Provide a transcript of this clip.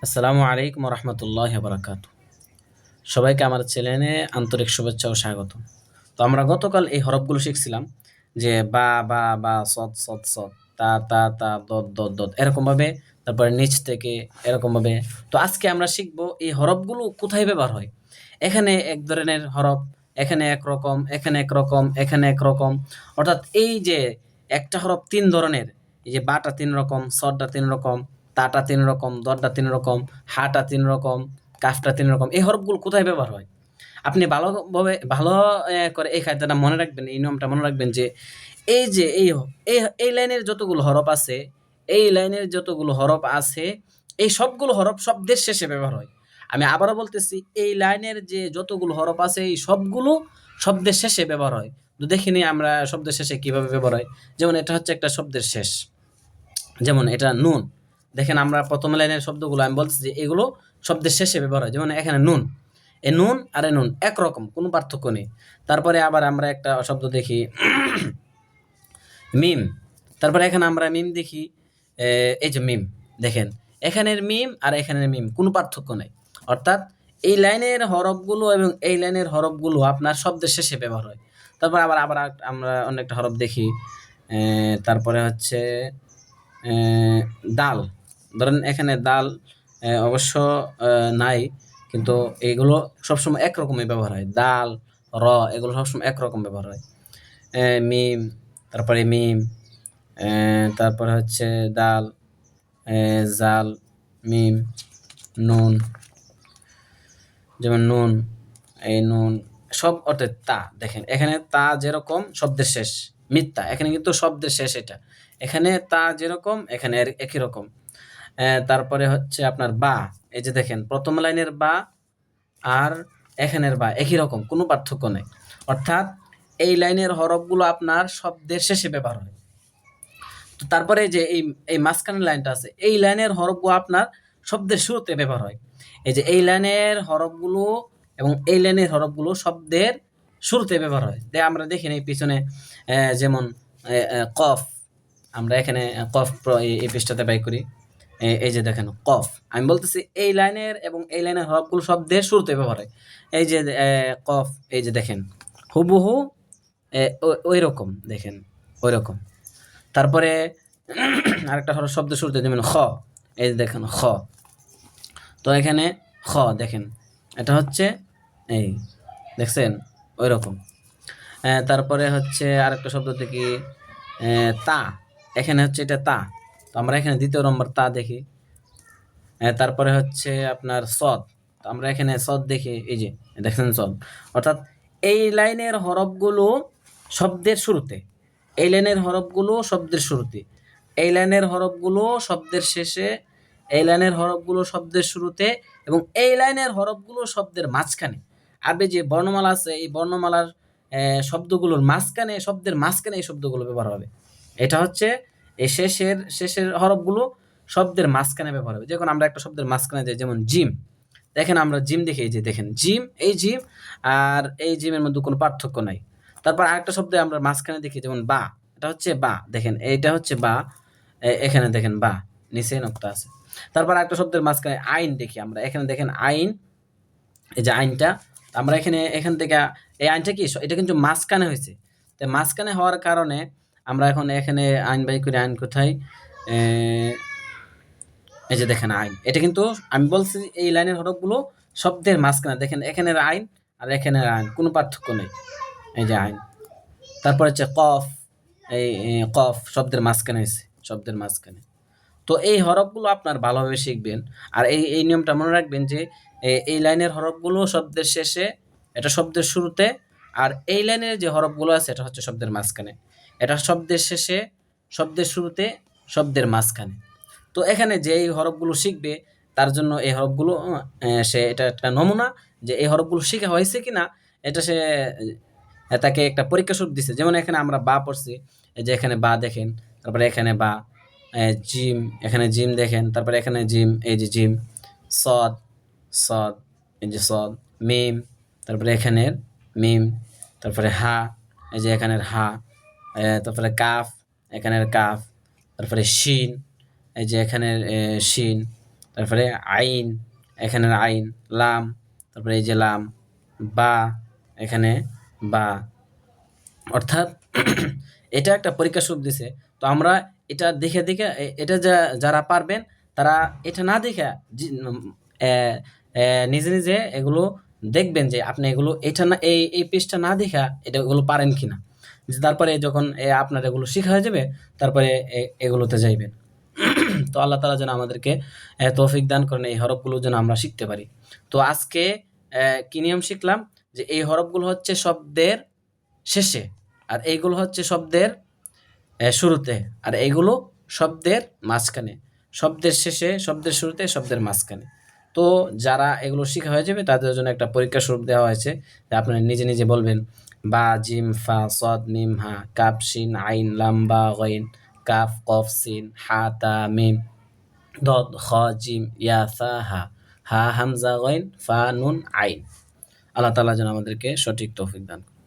আসসালামু আলাইকুম রহমতুল্লাহ বারাকাত। সবাইকে আমার চ্যানেলে আন্তরিক শুভেচ্ছা ও স্বাগত। তো আমরা গতকাল এই হরফগুলো শিখছিলাম যে বা বা বা সদ সদ সদ তা তা তা দদ দদ দদ এরকম ভাবে, তারপরে নিচ থেকে এরকম ভাবে। তো আজকে আমরা শিখবো এই হরফগুলো কোথায় ব্যবহার হয়। এখানে এক ধরনের হরফ, এখানে একরকম, এখানে একরকম, এখানে একরকম। অর্থাৎ এই যে একটা হরফ তিন ধরনের, এই যে বাটা তিন রকম, সদটা তিন রকম, তাটা তিন রকম, দরটা তিন রকম, হাটা তিন রকম, কাফটা তিন রকম। এই হরফগুলো কোথায় ব্যবহার হয় আপনি ভালোভাবে ভালো করে এই কায়দাটা মনে রাখবেন, এই নিয়মটা মনে রাখবেন যে এই যে এই লাইনের যতগুলো হরফ আছে, এই লাইনের যতগুলো হরফ আছে, এই সবগুলো হরফ শব্দের শেষে ব্যবহার হয়। আমি আবারও বলতেছি, এই লাইনের যে যতগুলো হরফ আছে এই সবগুলো শব্দের শেষে ব্যবহার হয়। তো দেখিনি আমরা শব্দের শেষে কিভাবে ব্যবহার হয়। যেমন এটা হচ্ছে একটা শব্দের শেষ, যেমন এটা নুন। দেখেন আমরা প্রথম লাইনের শব্দগুলো আমি বলছি যে এগুলো শব্দের শেষে ব্যবহার হয়। যেমন এখানে নুন, এ নুন আর এ নুন একরকম, কোনো পার্থক্য নেই। তারপরে আবার আমরা একটা শব্দ দেখি মিম। তারপরে এখানে আমরা মিম দেখি, এই যে মিম, দেখেন এখানের মিম আর এখানের মিম কোনো পার্থক্য নেই। অর্থাৎ এই লাইনের হরফগুলো এবং এই লাইনের হরফগুলো আপনার শব্দের শেষে ব্যবহার হয়। তারপর আবার আবার আমরা অন্য একটা হরফ দেখি, তারপরে হচ্ছে দাল। ধরেন এখানে দাল অবশ্য নাই, কিন্তু এগুলো সবসময় একরকমই ব্যবহার হয়। দাল, র, এগুলো সবসময় একরকম ব্যবহার হয়। মিম, তারপরে মিম, তারপরে হচ্ছে দাল, জাল, মিম, নুন। যেমন নুন, এই নুন সব অর্থে তা। দেখেন এখানে তা যেরকম শব্দের শেষ, মিথ্যা, এখানে কিন্তু শব্দের শেষ এটা। এখানে তা যেরকম এখানে একই রকম। তারপরে হচ্ছে আপনার বা, এই যে দেখেন প্রথম লাইনের বা আর এখানের বা একই রকম, কোনো পার্থক্য নেই। অর্থাৎ এই লাইনের হরফগুলো আপনার শব্দের শেষে ব্যবহার হয়। তো তারপরে যে এই মাঝখানের লাইনটা আছে, এই লাইনের হরফগুলো আপনার শব্দের শুরুতে ব্যবহার হয়। এই যে এই লাইনের হরফগুলো এবং এই লাইনের হরফগুলো শব্দের শুরুতে ব্যবহার হয়। আমরা দেখি এই পিছনে যেমন কফ। আমরা এখানে কফ এই পৃষ্ঠাতে বাই করি। এই যে দেখেন কফ, আমি বলতেছি এই লাইনের এবং এই লাইনের হরফগুলো শব্দের শুরুতে ব্যবহার হয়। এই যে কফ, এই যে দেখেন হুবহু ওই রকম, দেখেন ওই রকম। তারপরে আরেকটা হরফ শব্দ শুরুতে, যেমন খ, এই যে দেখেন খ। তো এখানে খ দেখেন, এটা হচ্ছে এই দেখছেন ওই রকম। তারপরে হচ্ছে আরেকটা শব্দ দেখি, তা। এখানে হচ্ছে এটা তা, তো আমরা এখানে দ্বিতীয় নম্বর তা দেখি। তারপরে হচ্ছে আপনার সদ, তো আমরা এখানে সদ দেখি, এই যে দেখছেন সদ। অর্থাৎ এই লাইনের হরফগুলো শব্দের শুরুতে, এই লাইনের হরফগুলো শব্দের শুরুতে, এই লাইনের হরফগুলো শব্দের শেষে, এই লাইনের হরফগুলো শব্দের শুরুতে এবং এই লাইনের হরফগুলো শব্দের মাঝখানে। আর যে বর্ণমালা আছে, এই বর্ণমালার শব্দগুলোর মাঝখানে, শব্দের মাঝখানে এই শব্দগুলো ব্যবহার হবে। এটা হচ্ছে এই শেষের হরফগুলো শব্দের মাঝখানে ব্যবহার হবে। যখন আমরা একটা শব্দের মাঝখানে যাই, যেমন জিম, দেখেন আমরা জিম দেখি, এই যে দেখেন জিম, এই জিম আর এই জিমের মধ্যে কোনো পার্থক্য নাই। তারপর আরেকটা শব্দ আমরা মাঝখানে দেখি, যেমন বা, এটা হচ্ছে বা, দেখেন এইটা হচ্ছে বা, এখানে দেখেন বা, নিচে নক্তা আছে। তারপর আরেকটা শব্দের মাঝখানে আইন দেখি আমরা, এখানে দেখেন আইন, এই যে আইনটা, আমরা এখান থেকে এই আইনটা কি, এটা কিন্তু মাঝখানে হয়েছে। তো মাঝখানে হওয়ার কারণে আমরা এখন এখানে আইন বাই করি। আইন কোথায়, এই যে দেখেন আইন, এটা কিন্তু আমি বলছি এই লাইনের হরফগুলো শব্দের মাঝখানে। দেখেন এখানের আইন আর এখানের আইন কোনো পার্থক্য নেই, এই যে আইন। তারপর হচ্ছে কফ, এই কফ শব্দের মাঝখানে হয়েছে, শব্দের মাঝখানে। তো এই হরফগুলো আপনার ভালোভাবে শিখবেন। আর এই নিয়মটা মনে রাখবেন যে এই লাইনের হরফগুলো শব্দের শেষে, এটা শব্দের শুরুতে, আর এই লাইনের যে হরফগুলো আছে এটা হচ্ছে শব্দের মাঝখানে। এটা শব্দের শেষে, শব্দের শুরুতে, শব্দের মাঝখানে। তো এখানে যে এই হরফগুলো শিখবে তার জন্য এই হরফগুলো সে এটা একটা নমুনা যে এই হরফগুলো শেখা হয়েছে কিনা, এটা সে তাকে একটা পরীক্ষা স্বরূপ দিছে। যেমন এখানে আমরা বা পড়ছি, এই যে এখানে বা দেখেন, তারপরে এখানে বা, জিম, এখানে জিম দেখেন, তারপরে এখানে জিম, এই যে জিম, সদ, সদ, এই যে সদ, মিম, তারপরে এখানের মিম, তারপরে হা, এই যে এখানের হা, তারপরে কাফ, এখানের কাফ, তারপরে শিন, এই যে এখানের শিন, তারপরে আইন, এখানে আইন, লাম, তারপরে এই যে লাম, বা, এখানে বা। অর্থাৎ এটা একটা পরীক্ষা স্বরূপ দিছে। তো আমরা এটা দেখে দেখে এটা যারা পারবেন তারা এটা না দেখে নিজে নিজে এগুলো দেখবেন যে আপনি এগুলো এটা না এই পেজটা না দেখা এটা এগুলো পারেন কিনা। তারপরে যখন আপনার এগুলো শেখা হয়ে যাবে তারপরে এগুলোতে যাইবেন। তো আল্লাহ তাআলা যেন আমাদেরকে তৌফিক দান করেন এই হরফগুলো যেন আমরা শিখতে পারি। তো আজকে কি নিয়ম শিখলাম যে এই হরফগুলো হচ্ছে শব্দের শেষে, আর এইগুলো হচ্ছে শব্দের শুরুতে, আর এইগুলো শব্দের মাঝখানে। শব্দের শেষে, শব্দের শুরুতে, শব্দের মাঝখানে। তো যারা এগুলো শিখা হয়ে যাবে তাদের জন্য একটা পরীক্ষা স্বরূপ দেওয়া হয়েছে যে আপনারা নিজে নিজে বলবেন বা, জিম, ফা, সদ, মিম, হা, কাফ, শিন, আইন, লাম, বা, গইন, কাফ, কফ, সিন, হা, তা, মিম, দদ, খ, জিম, ইয়া, সা, হা, হা, হামজা, গইন, ফা, নুন, আইন। আল্লাহ তাআলা যেন আমাদেরকে সঠিক তৌফিক দান করেন।